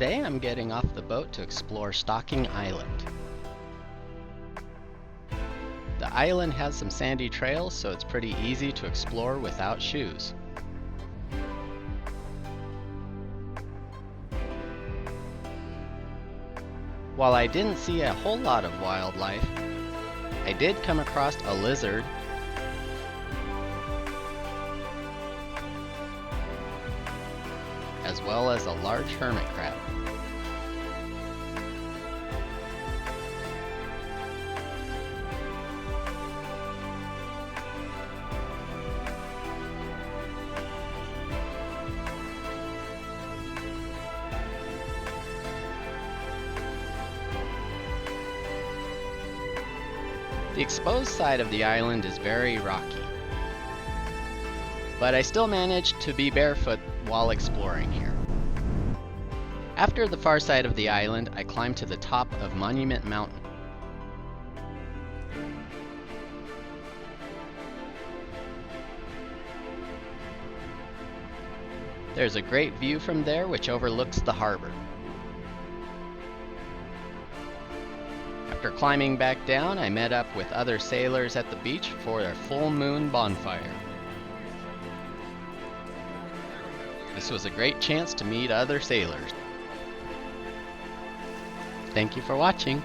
Today I'm getting off the boat to explore Stocking Island. The island has some sandy trails, so it's pretty easy to explore without shoes. While I didn't see a whole lot of wildlife, I did come across a lizard, as well as a large hermit crab. The exposed side of the island is very rocky, but I still managed to be barefoot while exploring here. After the far side of the island, I climbed to the top of Monument Mountain. There's a great view from there which overlooks the harbor. After climbing back down, I met up with other sailors at the beach for a full moon bonfire. This was a great chance to meet other sailors. Thank you for watching.